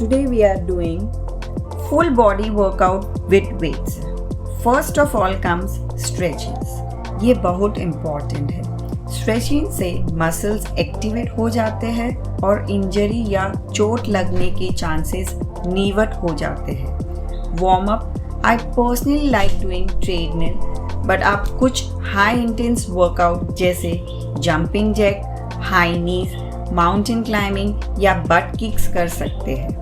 Today we are doing full body workout with weights. First of all comes stretches. ये बहुत important है. Stretching से muscles activate हो जाते हैं और इंजरी या चोट लगने के chances नीवट हो जाते हैं. Warm up. I personally like doing treadmill, but आप कुछ high intense workout जैसे jumping jack, high knees, mountain climbing या butt kicks कर सकते हैं.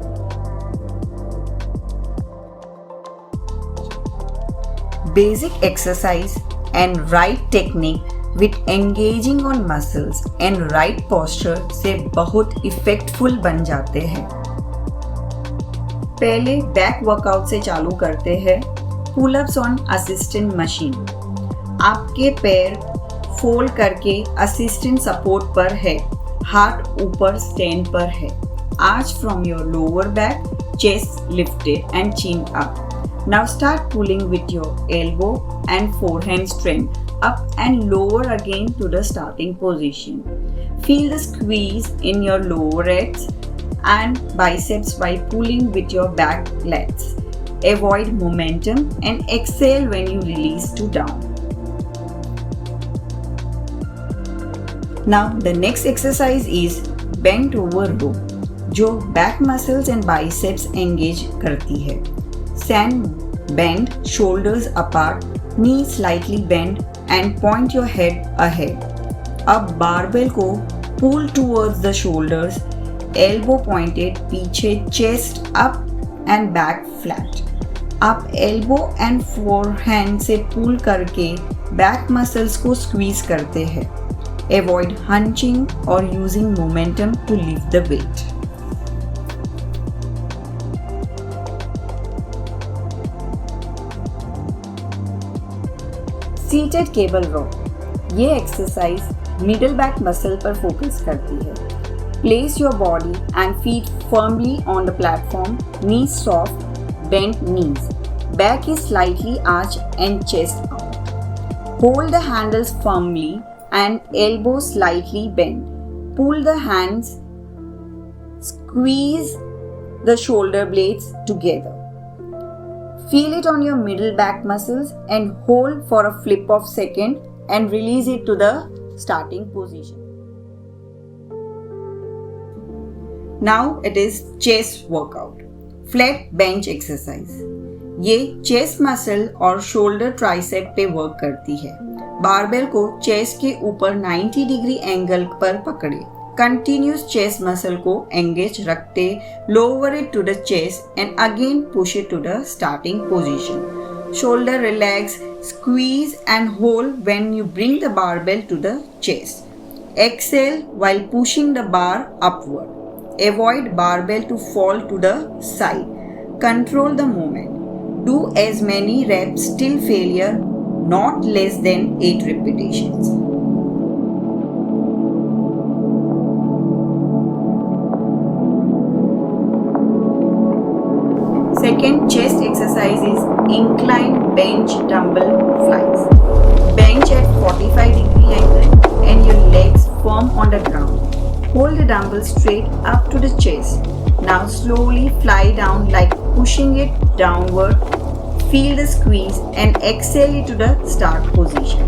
Basic exercise and right technique with engaging on muscles and right posture से बहुत इफेक्टफुल बन जाते हैं. पहले बैक वर्कआउट से चालू करते हैं. Pull-ups on assistant machine. आपके पैर फोल्ड करके असिस्टेंट सपोर्ट पर है, हाथ ऊपर स्टैंड पर है. Arch from your lower back, chest lifted and chin up. Now start pulling with your elbow and forehand strength up and lower again to the starting position. Feel the squeeze in your lower legs and biceps by pulling with your back legs. Avoid momentum and exhale when you release to down. Now the next exercise is bent over row, जो back muscles and biceps engage करती है. Stand bend, shoulders apart, knees slightly bend and point your head ahead. अब barbell को pull towards the shoulders, elbow pointed पीछे, chest up and back flat. आप elbow and forehand से pull करके back muscles को squeeze करते हैं. Avoid hunching or using momentum to lift the weight. Seated cable row. ये exercise middle back muscle पर focus करती है. Place your body and feet firmly on the platform. Knees soft, bent knees. Back is slightly arch and chest out. Hold the handles firmly and elbow slightly bend. Pull the hands. Squeeze the shoulder blades together. Feel it on your middle back muscles and hold for a flip of second and release it to the starting position. Now it is chest workout. Flat bench exercise. ये chest muscle और shoulder tricep पे work करती है. Barbell को chest के ऊपर 90 degree angle पर पकड़े. Continuous chest muscle को engage रखते, lower it to the chest and again push it to the starting position. Shoulder relax, squeeze and hold when you bring the barbell to the chest. Exhale while pushing the bar upward. Avoid barbell to fall to the side. Control the movement. Do as many reps till failure, not less than 8 repetitions. Second chest exercise is incline bench dumbbell flies. Bench at 45 degree angle and your legs firm on the ground. Hold the dumbbell straight up to the chest. Now slowly fly down like pushing it downward. Feel the squeeze and exhale it to the start position.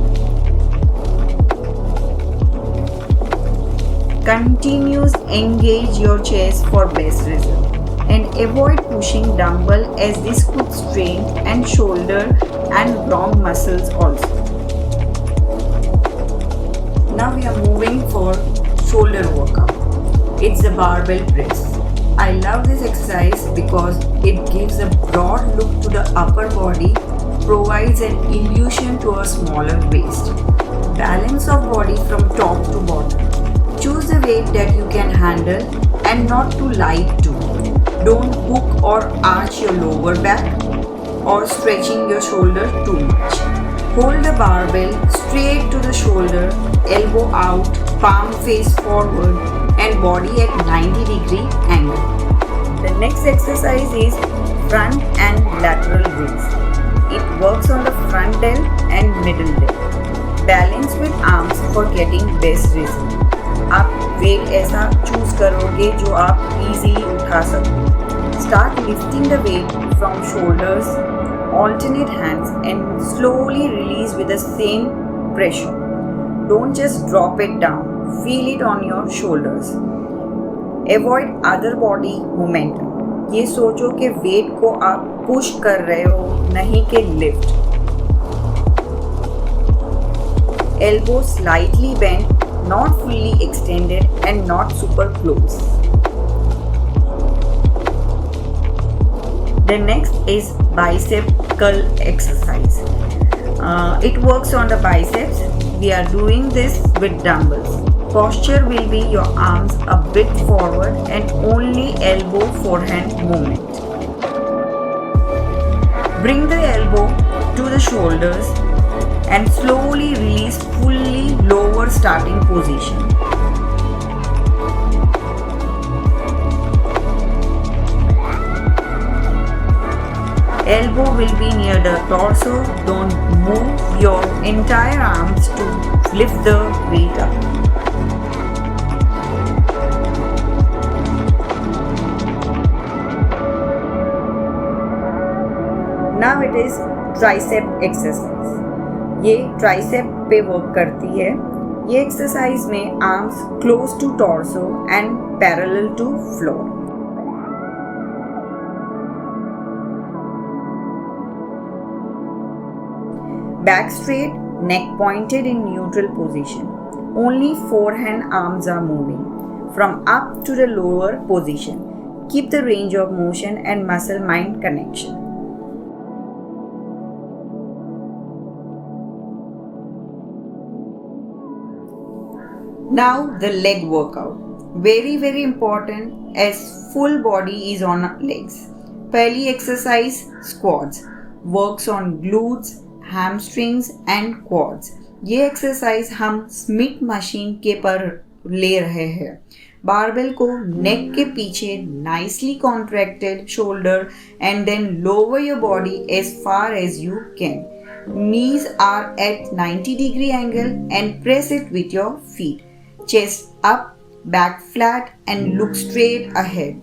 Continuous engage your chest for best result. And avoid pushing dumbbell as this could strain and shoulder and long muscles also. Now we are moving for shoulder workout. It's the barbell press. I love this exercise because it gives a broad look to the upper body, provides an illusion to a smaller waist. Balance of body from top to bottom. Choose the weight that you can handle and not too light too. Don't hook or arch your lower back or stretching your shoulder too much. Hold the barbell straight to the shoulder, elbow out, palm face forward and body at 90 degree angle. The next exercise is front and lateral raise. It works on the front delt and middle delt. Balance with arms for getting best result. आप wait ऐसा choose करोगे जो आप easily उठा सको. Start lifting the weight from shoulders, alternate hands, and slowly release with the same pressure. Don't just drop it down, feel it on your shoulders. Avoid other body momentum. ये सोचो कि wait को आप push कर रहे हो, नहीं कि lift. Elbow slightly bent, not fully extended and not super close. The next is bicep curl exercise. It works on the biceps. We are doing this with dumbbells. Posture will be your arms a bit forward and only elbow forehand movement. Bring the elbow to the shoulders and slowly release fully lower starting position. Elbow will be near the torso. Don't move your entire arms to lift the weight up. Now it is tricep exercise. ये tricep पे work करती है. ये exercise में arms close to torso and parallel to floor. Back straight, neck pointed in neutral position. Only forehand arms are moving from up to the lower position. Keep the range of motion and muscle-mind connection. Now the leg workout. Very very important as full body is on legs. पहली exercise squats. Works on glutes, hamstrings and quads. ये exercise हम Smith machine के पर ले रहे हैं. Barbell को neck के पीछे nicely contracted shoulder and then lower your body as far as you can. Knees are at 90 degree angle and press it with your feet. Chest up, back flat and look straight ahead.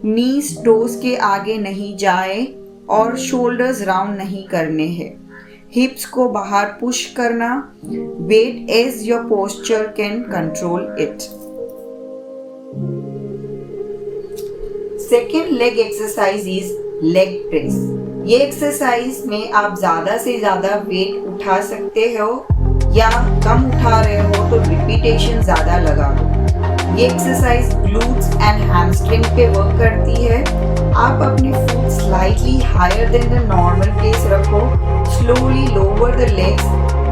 Knees toes के आगे नहीं जाए और shoulders round नहीं करने हैं. Hips को बाहर push करना. Weight as your posture can control it. Second leg exercise is leg press. ये एक्सरसाइज में आप ज़्यादा से ज़्यादा वेट उठा सकते हो या कम उठा रहे हो तो रिपीटेशन ज़्यादा लगा दो. ये एक्सरसाइज ग्लूट्स एंड हैमस्ट्रिंग पे वर्क करती है. आप अपने foot slightly higher than the normal place रखो. Slowly lower the legs,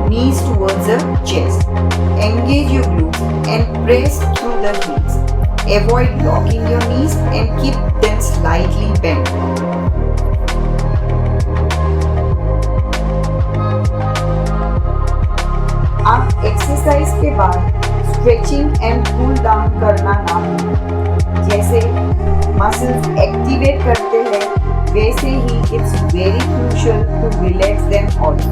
knees towards the chest. Engage your glutes and press through the heels. Avoid locking your knees and keep them slightly bent. आप exercise के बाद stretching and cool down करना ना भूलें. जैसे muscles activate करते हैं वैसे ही it's very crucial to relax them also.